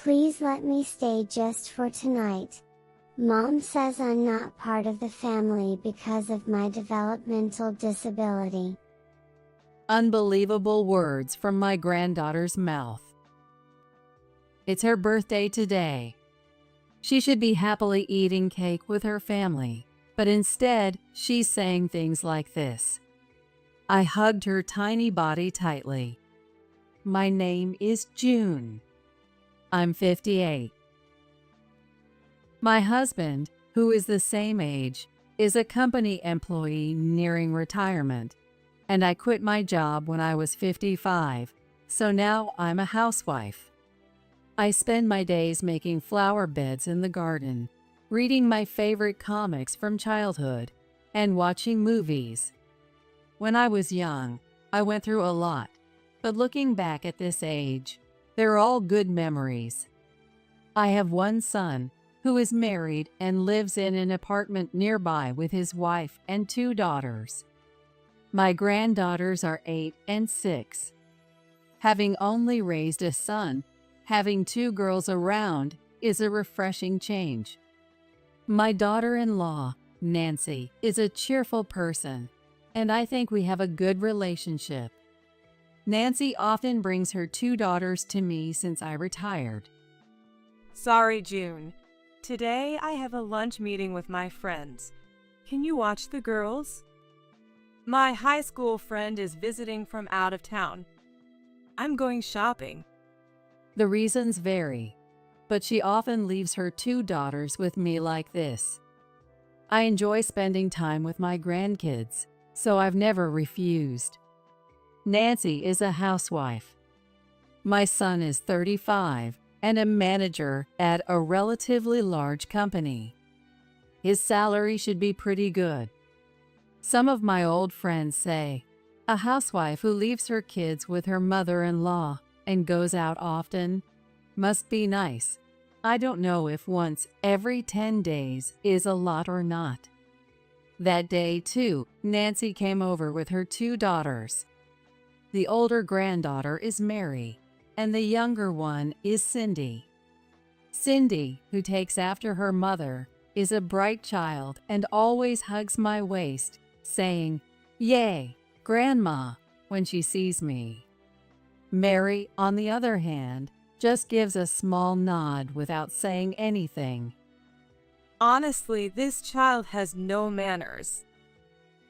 Please let me stay just for tonight. Mom says I'm not part of the family because of my developmental disability. Unbelievable words from my granddaughter's mouth. It's her birthday today. She should be happily eating cake with her family, but instead, she's saying things like this. I hugged her tiny body tightly. My name is June. I'm 58. My husband, who is the same age, is a company employee nearing retirement, and I quit my job when I was 55, so now I'm a housewife. I spend my days making flower beds in the garden, reading my favorite comics from childhood, and watching movies. When I was young, I went through a lot, but looking back at this age, they're all good memories. I have one son who is married and lives in an apartment nearby with his wife and 2 daughters. My granddaughters are 8 and 6. Having only raised a son, having 2 girls around is a refreshing change. My daughter-in-law, Nancy, is a cheerful person, and I think we have a good relationship. Nancy often brings her 2 daughters to me since I retired. Sorry, June. Today I have a lunch meeting with my friends. Can you watch the girls? My high school friend is visiting from out of town. I'm going shopping. The reasons vary, but she often leaves her 2 daughters with me like this. I enjoy spending time with my grandkids, so I've never refused. Nancy is a housewife. My son is 35 and a manager at a relatively large company. His salary should be pretty good. Some of my old friends say, a housewife who leaves her kids with her mother-in-law and goes out often must be nice. I don't know if once every 10 days is a lot or not. That day, too, Nancy came over with her 2 daughters. The older granddaughter is Mary, and the younger one is Cindy. Cindy, who takes after her mother, is a bright child and always hugs my waist, saying, "Yay, Grandma," when she sees me. Mary, on the other hand, just gives a small nod without saying anything. Honestly, this child has no manners.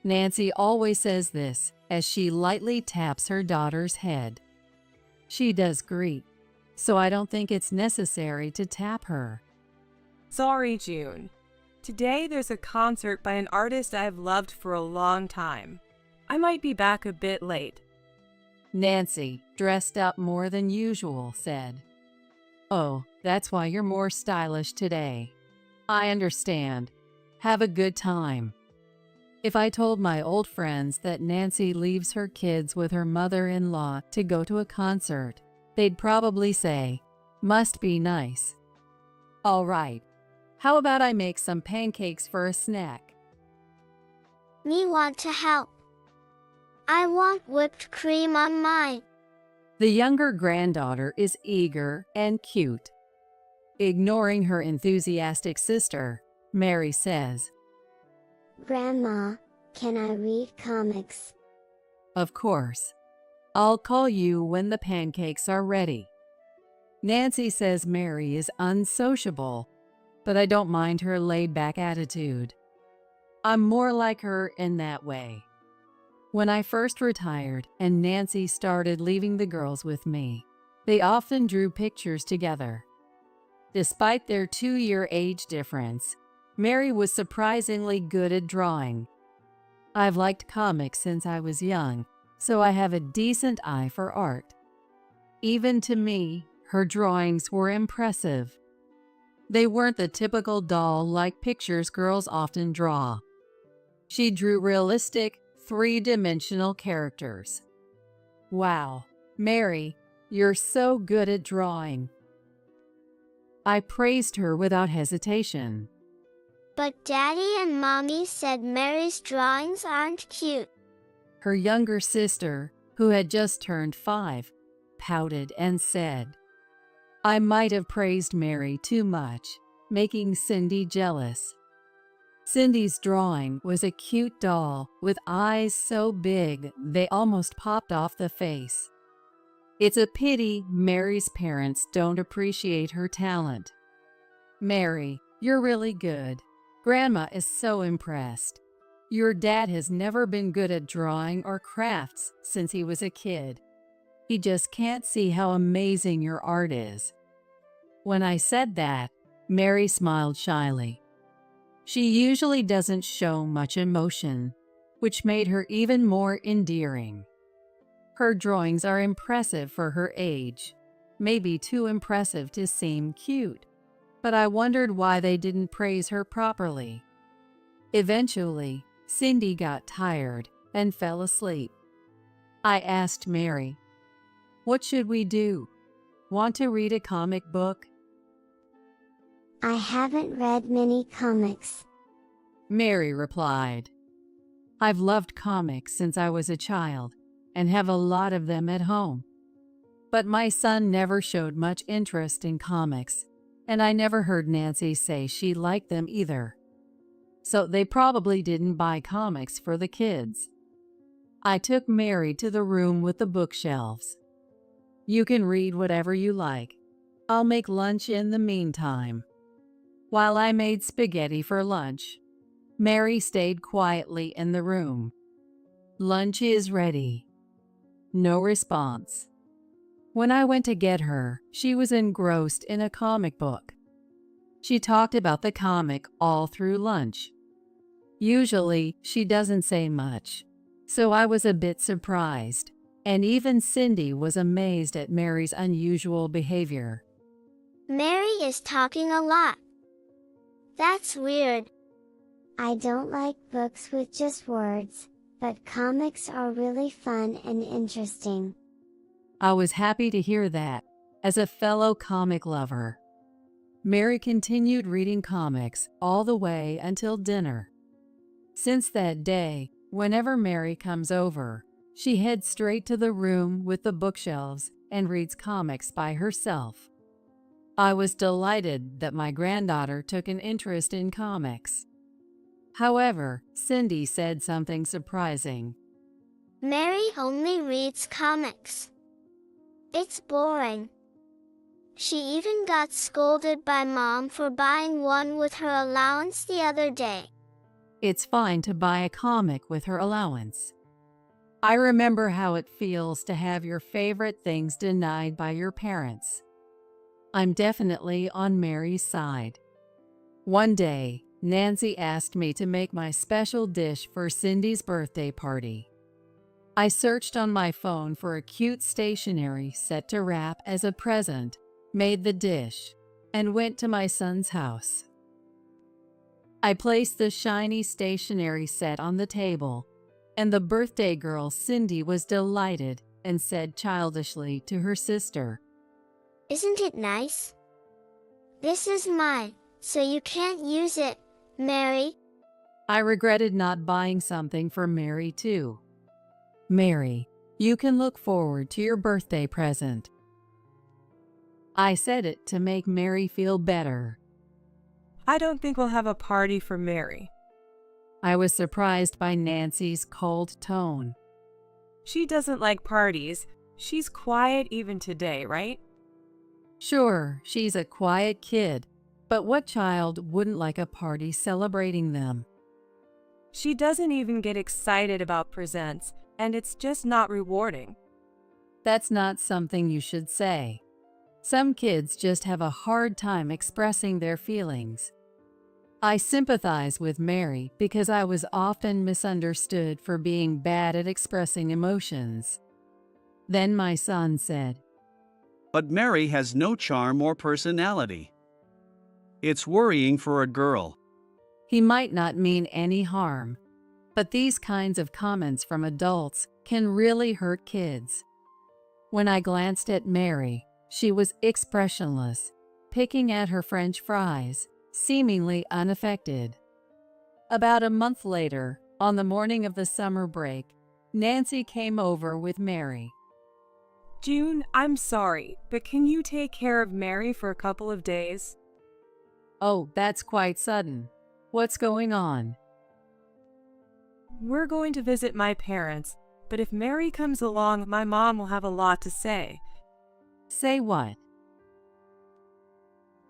Nancy always says this as she lightly taps her daughter's head. She does greet, so I don't think it's necessary to tap her. Sorry, June. Today there's a concert by an artist I've loved for a long time. I might be back a bit late. Nancy, dressed up more than usual, said, "Oh, that's why you're more stylish today. I understand. Have a good time." If I told my old friends that Nancy leaves her kids with her mother-in-law to go to a concert, they'd probably say, "Must be nice." All right, how about I make some pancakes for a snack? Me want to help. I want whipped cream on mine. The younger granddaughter is eager and cute. Ignoring her enthusiastic sister, Mary says, Grandma, can I read comics? "Of course. I'll call you when the pancakes are ready." Nancy says Mary is unsociable, but I don't mind her laid-back attitude. I'm more like her in that way. When I first retired and Nancy started leaving the girls with me, they often drew pictures together. Despite their 2-year age difference, Mary was surprisingly good at drawing. I've liked comics since I was young, so I have a decent eye for art. Even to me, her drawings were impressive. They weren't the typical doll-like pictures girls often draw. She drew realistic, 3-dimensional characters. Wow, Mary, you're so good at drawing. I praised her without hesitation. But Daddy and Mommy said Mary's drawings aren't cute. Her younger sister, who had just turned 5, pouted and said, I might have praised Mary too much, making Cindy jealous. Cindy's drawing was a cute doll with eyes so big they almost popped off the face. It's a pity Mary's parents don't appreciate her talent. Mary, you're really good. Grandma is so impressed. Your dad has never been good at drawing or crafts since he was a kid. He just can't see how amazing your art is. When I said that, Mary smiled shyly. She usually doesn't show much emotion, which made her even more endearing. Her drawings are impressive for her age, maybe too impressive to seem cute, but I wondered why they didn't praise her properly. Eventually, Cindy got tired and fell asleep. I asked Mary, "What should we do? Want to read a comic book?" I haven't read many comics. Mary replied, "I've loved comics since I was a child and have a lot of them at home. But my son never showed much interest in comics, and I never heard Nancy say she liked them either. So they probably didn't buy comics for the kids." I took Mary to the room with the bookshelves. "You can read whatever you like. I'll make lunch in the meantime." While I made spaghetti for lunch, Mary stayed quietly in the room. "Lunch is ready." No response. When I went to get her, she was engrossed in a comic book. She talked about the comic all through lunch. Usually, she doesn't say much, so I was a bit surprised, and even Cindy was amazed at Mary's unusual behavior. Mary is talking a lot. That's weird. I don't like books with just words, but comics are really fun and interesting. I was happy to hear that, as a fellow comic lover. Mary continued reading comics all the way until dinner. Since that day, whenever Mary comes over, she heads straight to the room with the bookshelves and reads comics by herself. I was delighted that my granddaughter took an interest in comics. However, Cindy said something surprising. Mary only reads comics. It's boring. She even got scolded by Mom for buying one with her allowance the other day. It's fine to buy a comic with her allowance. I remember how it feels to have your favorite things denied by your parents. I'm definitely on Mary's side. One day, Nancy asked me to make my special dish for Cindy's birthday party. I searched on my phone for a cute stationery set to wrap as a present, made the dish, and went to my son's house. I placed the shiny stationery set on the table, and the birthday girl Cindy was delighted and said childishly to her sister, "Isn't it nice? This is mine, so you can't use it, Mary." I regretted not buying something for Mary too. "Mary, you can look forward to your birthday present." I said it to make Mary feel better. I don't think we'll have a party for Mary. I was surprised by Nancy's cold tone. She doesn't like parties. She's quiet even today, right? Sure, she's a quiet kid, but what child wouldn't like a party celebrating them? She doesn't even get excited about presents, and it's just not rewarding. That's not something you should say. Some kids just have a hard time expressing their feelings. I sympathize with Mary because I was often misunderstood for being bad at expressing emotions. Then my son said, "But Mary has no charm or personality. It's worrying for a girl." He might not mean any harm, but these kinds of comments from adults can really hurt kids. When I glanced at Mary, she was expressionless, picking at her French fries, seemingly unaffected. About a month later, on the morning of the summer break, Nancy came over with Mary. June, I'm sorry, but can you take care of Mary for a couple of days? Oh, that's quite sudden. What's going on? We're going to visit my parents, but if Mary comes along, my mom will have a lot to say. Say what?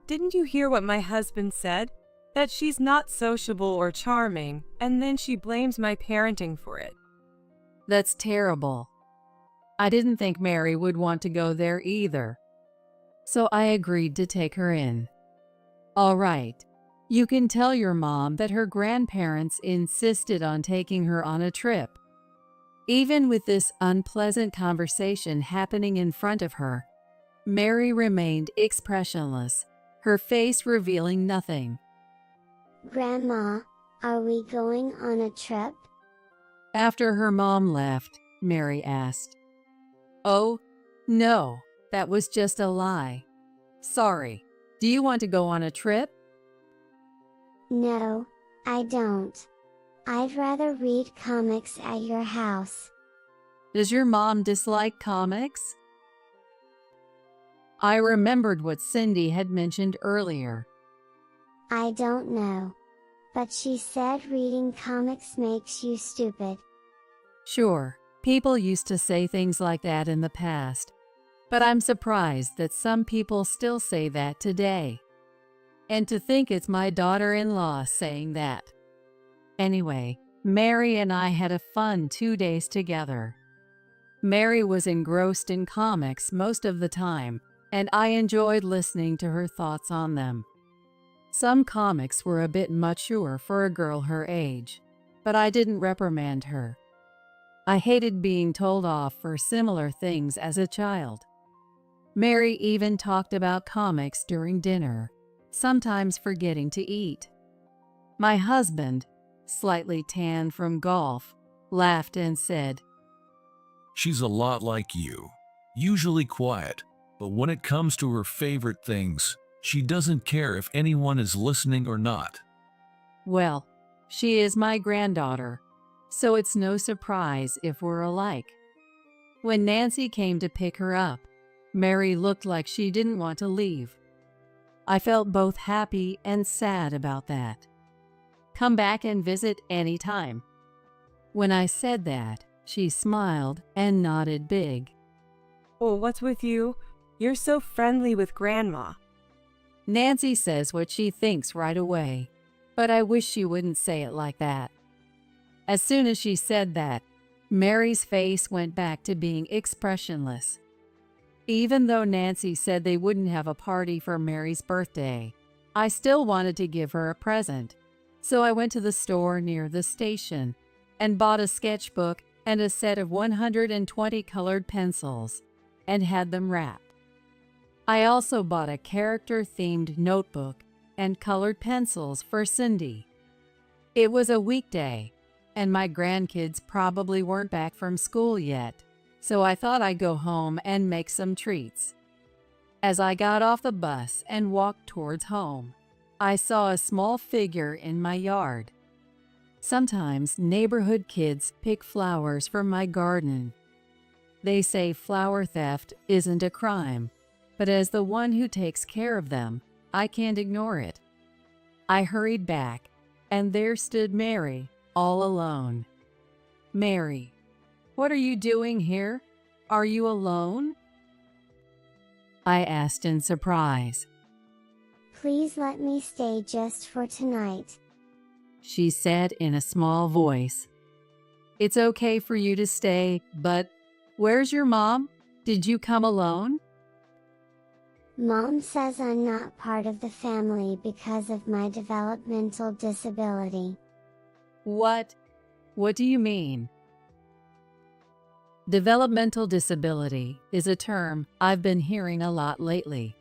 Didn't you hear what my husband said? That she's not sociable or charming, and then she blames my parenting for it. That's terrible. I didn't think Mary would want to go there either. So I agreed to take her in. All right. You can tell your mom that her grandparents insisted on taking her on a trip. Even with this unpleasant conversation happening in front of her, Mary remained expressionless, her face revealing nothing. Grandma, are we going on a trip? After her mom left, Mary asked. Oh, no, that was just a lie. Sorry. Do you want to go on a trip? No, I don't. I'd rather read comics at your house. Does your mom dislike comics? I remembered what Cindy had mentioned earlier. I don't know. But she said reading comics makes you stupid. Sure, people used to say things like that in the past, but I'm surprised that some people still say that today. And to think it's my daughter-in-law saying that. Anyway, Mary and I had a fun 2 days together. Mary was engrossed in comics most of the time, and I enjoyed listening to her thoughts on them. Some comics were a bit mature for a girl her age, but I didn't reprimand her. I hated being told off for similar things as a child. Mary even talked about comics during dinner, sometimes forgetting to eat. My husband, slightly tanned from golf, laughed and said, She's a lot like you, usually quiet, but when it comes to her favorite things, she doesn't care if anyone is listening or not. Well, she is my granddaughter, so it's no surprise if we're alike. When Nancy came to pick her up, Mary looked like she didn't want to leave. I felt both happy and sad about that. Come back and visit anytime. When I said that, she smiled and nodded big. Oh, what's with you? You're so friendly with Grandma. Nancy says what she thinks right away, but I wish she wouldn't say it like that. As soon as she said that, Mary's face went back to being expressionless. Even though Nancy said they wouldn't have a party for Mary's birthday, I still wanted to give her a present. So I went to the store near the station and bought a sketchbook and a set of 120 colored pencils and had them wrapped. I also bought a character-themed notebook and colored pencils for Cindy. It was a weekday, and my grandkids probably weren't back from school yet, so I thought I'd go home and make some treats. As I got off the bus and walked towards home, I saw a small figure in my yard. Sometimes neighborhood kids pick flowers from my garden. They say flower theft isn't a crime, but as the one who takes care of them, I can't ignore it. I hurried back, and there stood Mary, all alone. Mary, what are you doing here? Are you alone? I asked in surprise. Please let me stay just for tonight. She said in a small voice. It's okay for you to stay, but where's your mom? Did you come alone? Mom says I'm not part of the family because of my developmental disability. What? What do you mean? Developmental disability is a term I've been hearing a lot lately.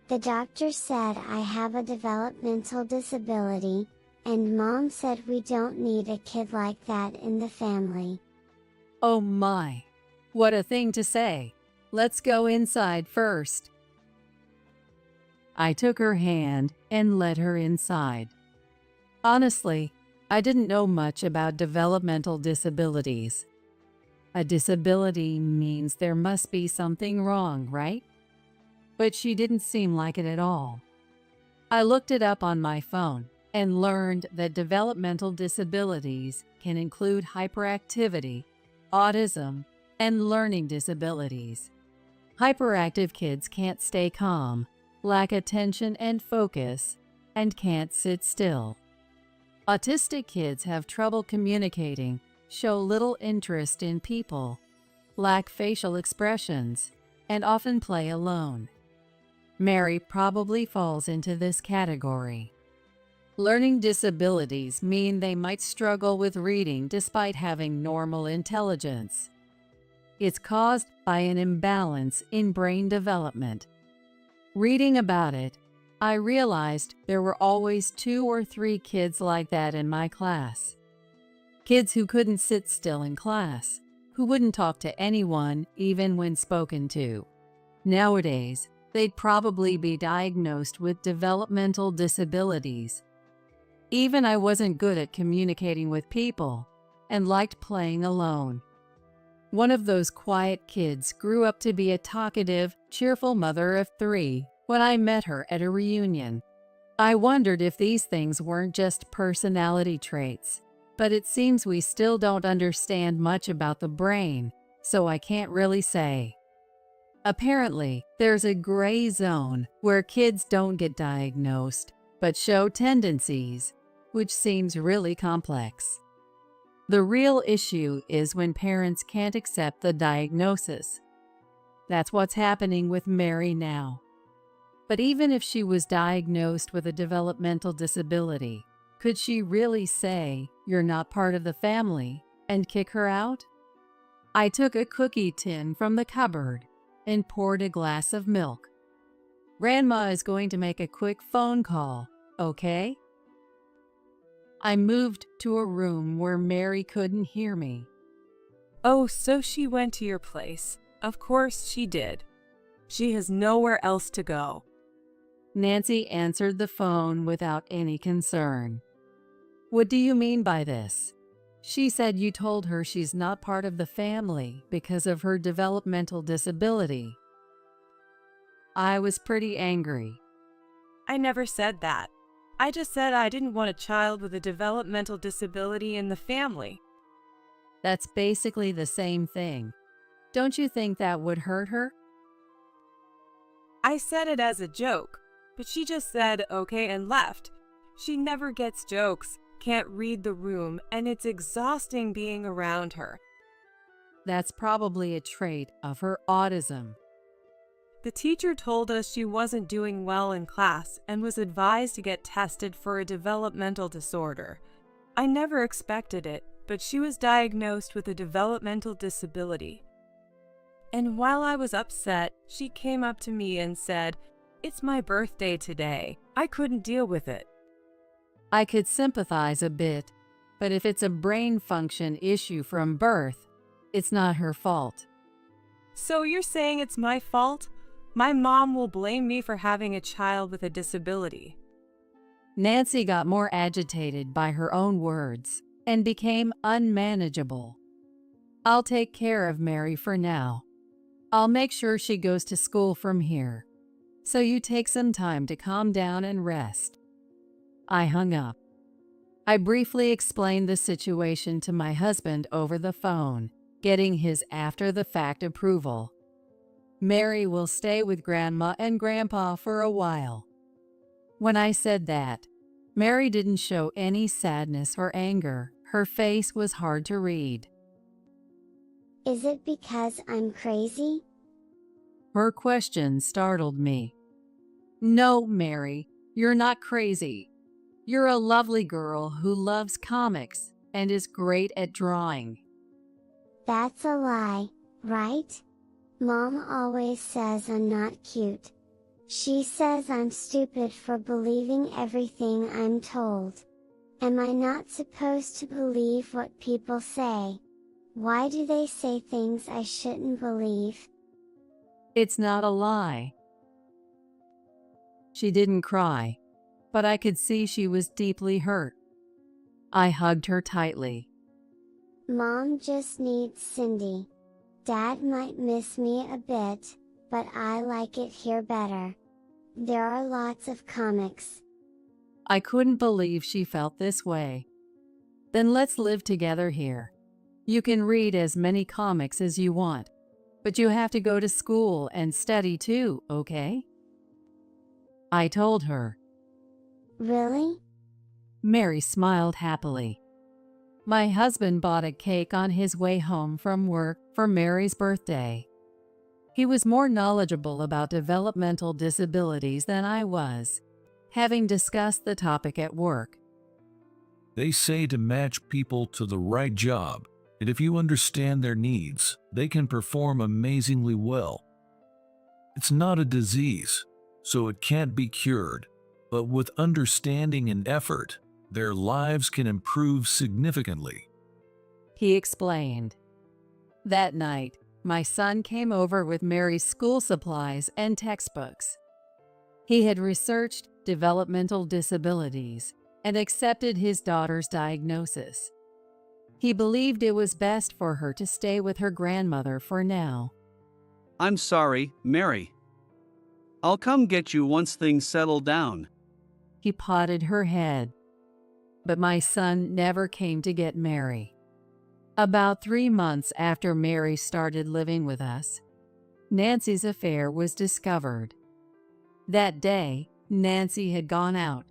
The doctor said I have a developmental disability, and Mom said we don't need a kid like that in the family. Oh my! What a thing to say! Let's go inside first. I took her hand and led her inside. Honestly, I didn't know much about developmental disabilities. A disability means there must be something wrong, right? But she didn't seem like it at all. I looked it up on my phone and learned that developmental disabilities can include hyperactivity, autism, and learning disabilities. Hyperactive kids can't stay calm, lack attention and focus, and can't sit still. Autistic kids have trouble communicating, show little interest in people, lack facial expressions, and often play alone. Mary probably falls into this category. Learning disabilities mean they might struggle with reading despite having normal intelligence. It's caused by an imbalance in brain development. Reading about it, I realized there were always 2 or 3 kids like that in my class. Kids who couldn't sit still in class, who wouldn't talk to anyone even when spoken to. Nowadays, they'd probably be diagnosed with developmental disabilities. Even I wasn't good at communicating with people and liked playing alone. One of those quiet kids grew up to be a talkative, cheerful mother of 3 when I met her at a reunion. I wondered if these things weren't just personality traits, but it seems we still don't understand much about the brain, so I can't really say. Apparently, there's a gray zone where kids don't get diagnosed, but show tendencies, which seems really complex. The real issue is when parents can't accept the diagnosis. That's what's happening with Mary now. But even if she was diagnosed with a developmental disability, could she really say, "You're not part of the family," and kick her out? I took a cookie tin from the cupboard and poured a glass of milk. Grandma is going to make a quick phone call, okay? I moved to a room where Mary couldn't hear me. Oh, so she went to your place. Of course she did. She has nowhere else to go. Nancy answered the phone without any concern. What do you mean by this? She said you told her she's not part of the family because of her developmental disability. I was pretty angry. I never said that. I just said I didn't want a child with a developmental disability in the family. That's basically the same thing. Don't you think that would hurt her? I said it as a joke, but she just said okay and left. She never gets jokes, can't read the room, and it's exhausting being around her. That's probably a trait of her autism. The teacher told us she wasn't doing well in class and was advised to get tested for a developmental disorder. I never expected it, but she was diagnosed with a developmental disability. And while I was upset, she came up to me and said, "It's my birthday today. I couldn't deal with it." I could sympathize a bit, but if it's a brain function issue from birth, it's not her fault. So you're saying it's my fault? My mom will blame me for having a child with a disability. Nancy got more agitated by her own words and became unmanageable. I'll take care of Mary for now. I'll make sure she goes to school from here. So you take some time to calm down and rest. I hung up. I briefly explained the situation to my husband over the phone, getting his after-the-fact approval. Mary will stay with Grandma and Grandpa for a while. When I said that, Mary didn't show any sadness or anger. Her face was hard to read. Is it because I'm crazy? Her question startled me. No, Mary, you're not crazy. You're a lovely girl who loves comics and is great at drawing. That's a lie, right? Mom always says I'm not cute. She says I'm stupid for believing everything I'm told. Am I not supposed to believe what people say? Why do they say things I shouldn't believe? It's not a lie. She didn't cry, but I could see she was deeply hurt. I hugged her tightly. Mom just needs Cindy. Dad might miss me a bit, but I like it here better. There are lots of comics. I couldn't believe she felt this way. Then let's live together here. You can read as many comics as you want, but you have to go to school and study too, okay? I told her. Really? Mary smiled happily. My husband bought a cake on his way home from work for Mary's birthday. He was more knowledgeable about developmental disabilities than I was, having discussed the topic at work. They say to match people to the right job, and if you understand their needs, they can perform amazingly well. It's not a disease, so it can't be cured, but with understanding and effort, their lives can improve significantly. He explained. That night, my son came over with Mary's school supplies and textbooks. He had researched developmental disabilities and accepted his daughter's diagnosis. He believed it was best for her to stay with her grandmother for now. I'm sorry, Mary. I'll come get you once things settle down. He patted her head. But my son never came to get Mary. About 3 months after Mary started living with us, Nancy's affair was discovered. That day, Nancy had gone out,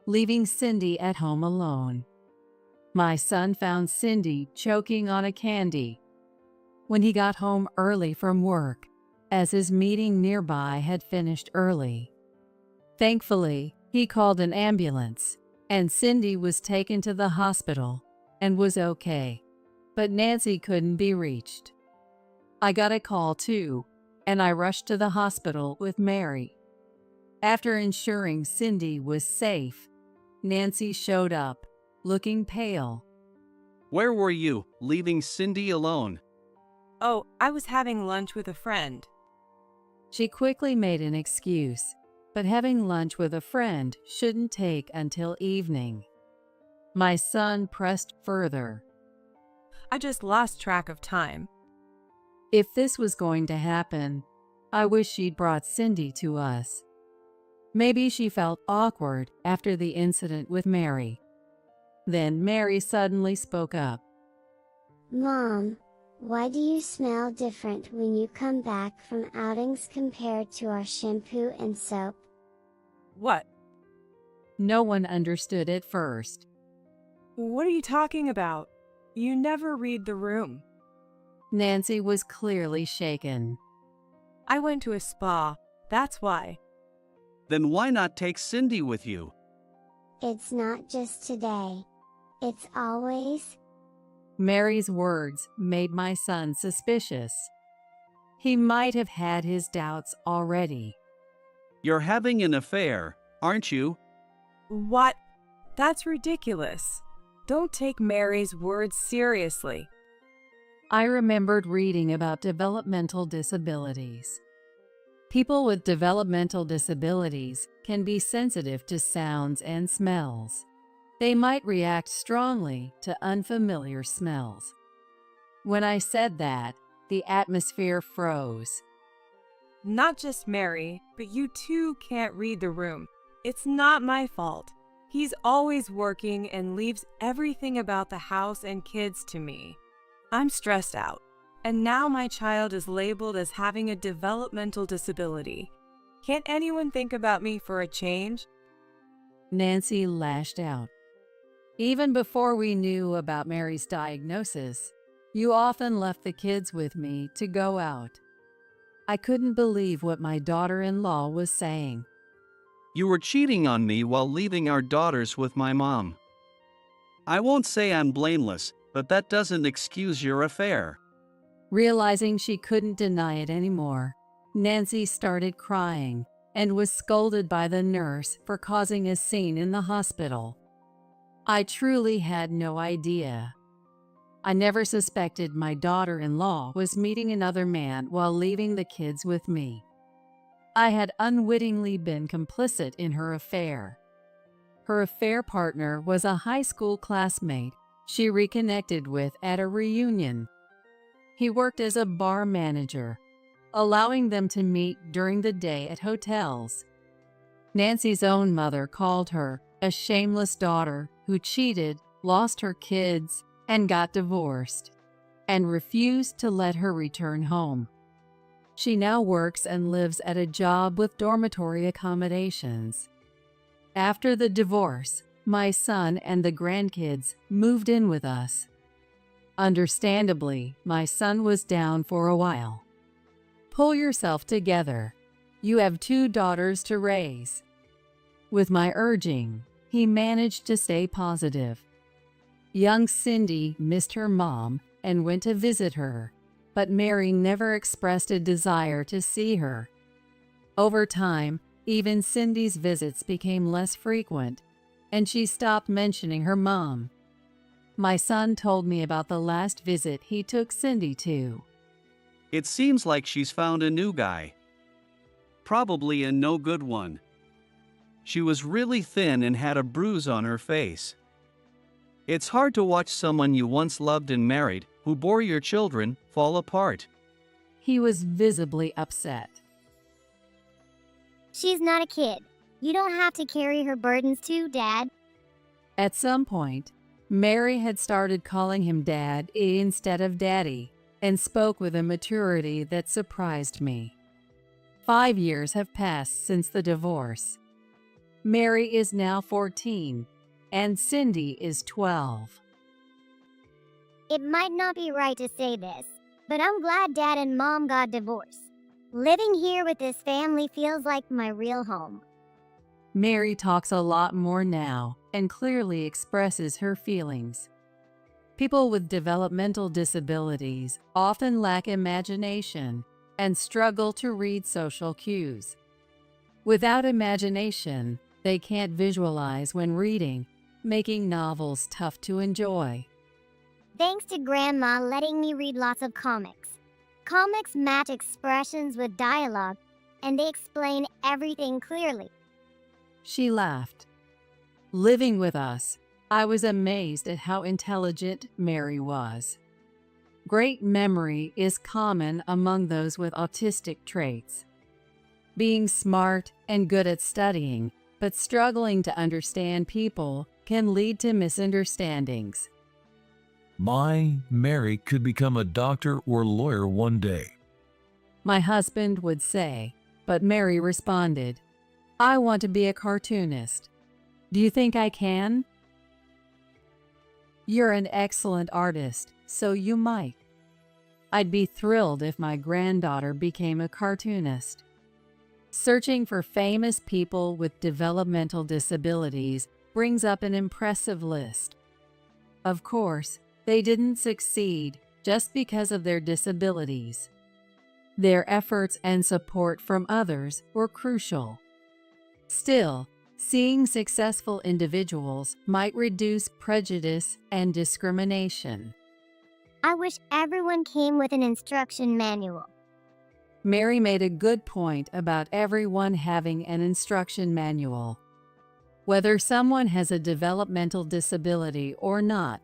leaving Cindy at home alone. My son found Cindy choking on a candy when he got home early from work, as his meeting nearby had finished early. Thankfully, he called an ambulance, and Cindy was taken to the hospital and was okay, but Nancy couldn't be reached. I got a call too, and I rushed to the hospital with Mary. After ensuring Cindy was safe, Nancy showed up, looking pale. Where were you, leaving Cindy alone? Oh, I was having lunch with a friend. She quickly made an excuse, but having lunch with a friend shouldn't take until evening. My son pressed further. I just lost track of time. If this was going to happen, I wish she'd brought Cindy to us. Maybe she felt awkward after the incident with Mary. Then Mary suddenly spoke up. Mom, why do you smell different when you come back from outings compared to our shampoo and soap? What? No one understood at first. What are you talking about? You never read the room. Nancy was clearly shaken. I went to a spa, that's why. Then why not take Cindy with you? It's not just today. It's always. Mary's words made my son suspicious. He might have had his doubts already. You're having an affair, aren't you? What? That's ridiculous. Don't take Mary's words seriously. I remembered reading about developmental disabilities. People with developmental disabilities can be sensitive to sounds and smells. They might react strongly to unfamiliar smells. When I said that, the atmosphere froze. Not just Mary, but you too can't read the room. It's not my fault. He's always working and leaves everything about the house and kids to me. I'm stressed out, and now my child is labeled as having a developmental disability. Can't anyone think about me for a change? Nancy lashed out. Even before we knew about Mary's diagnosis, you often left the kids with me to go out. I couldn't believe what my daughter-in-law was saying. You were cheating on me while leaving our daughters with my mom. I won't say I'm blameless, but that doesn't excuse your affair. Realizing she couldn't deny it anymore, Nancy started crying and was scolded by the nurse for causing a scene in the hospital. I truly had no idea. I never suspected my daughter-in-law was meeting another man while leaving the kids with me. I had unwittingly been complicit in her affair. Her affair partner was a high school classmate she reconnected with at a reunion. He worked as a bar manager, allowing them to meet during the day at hotels. Nancy's own mother called her a shameless daughter who cheated, lost her kids, and got divorced, and refused to let her return home. She now works and lives at a job with dormitory accommodations. After the divorce, my son and the grandkids moved in with us. Understandably, my son was down for a while. Pull yourself together. You have 2 daughters to raise. With my urging, he managed to stay positive. Young Cindy missed her mom and went to visit her, but Mary never expressed a desire to see her. Over time, even Cindy's visits became less frequent, and she stopped mentioning her mom. My son told me about the last visit he took Cindy to. It seems like she's found a new guy. Probably a no good one. She was really thin and had a bruise on her face. It's hard to watch someone you once loved and married, who bore your children, fall apart. He was visibly upset. She's not a kid. You don't have to carry her burdens too, Dad. At some point, Mary had started calling him Dad instead of Daddy, and spoke with a maturity that surprised me. 5 years have passed since the divorce. Mary is now 14, and Cindy is 12. It might not be right to say this, but I'm glad Dad and Mom got divorced. Living here with this family feels like my real home. Mary talks a lot more now and clearly expresses her feelings. People with developmental disabilities often lack imagination and struggle to read social cues. Without imagination, they can't visualize when reading, making novels tough to enjoy. Thanks to Grandma letting me read lots of comics. Comics match expressions with dialogue, and they explain everything clearly. She laughed. Living with us, I was amazed at how intelligent Mary was. Great memory is common among those with autistic traits. Being smart and good at studying, but struggling to understand people can lead to misunderstandings. My Mary could become a doctor or lawyer one day. My husband would say, but Mary responded, I want to be a cartoonist. Do you think I can? You're an excellent artist, so you might. I'd be thrilled if my granddaughter became a cartoonist. Searching for famous people with developmental disabilities brings up an impressive list. Of course, they didn't succeed just because of their disabilities. Their efforts and support from others were crucial. Still, seeing successful individuals might reduce prejudice and discrimination. I wish everyone came with an instruction manual. Mary made a good point about everyone having an instruction manual. Whether someone has a developmental disability or not,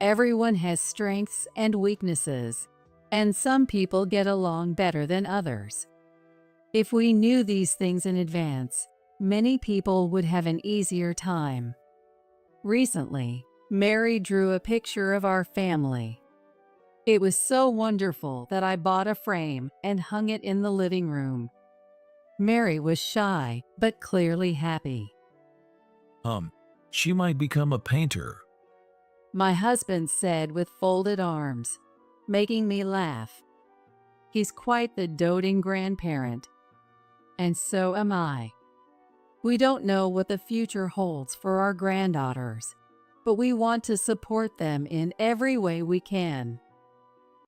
everyone has strengths and weaknesses, and some people get along better than others. If we knew these things in advance, many people would have an easier time. Recently, Mary drew a picture of our family. It was so wonderful that I bought a frame and hung it in the living room. Mary was shy, but clearly happy. She might become a painter. My husband said with folded arms, making me laugh. He's quite the doting grandparent. And so am I. We don't know what the future holds for our granddaughters, but we want to support them in every way we can.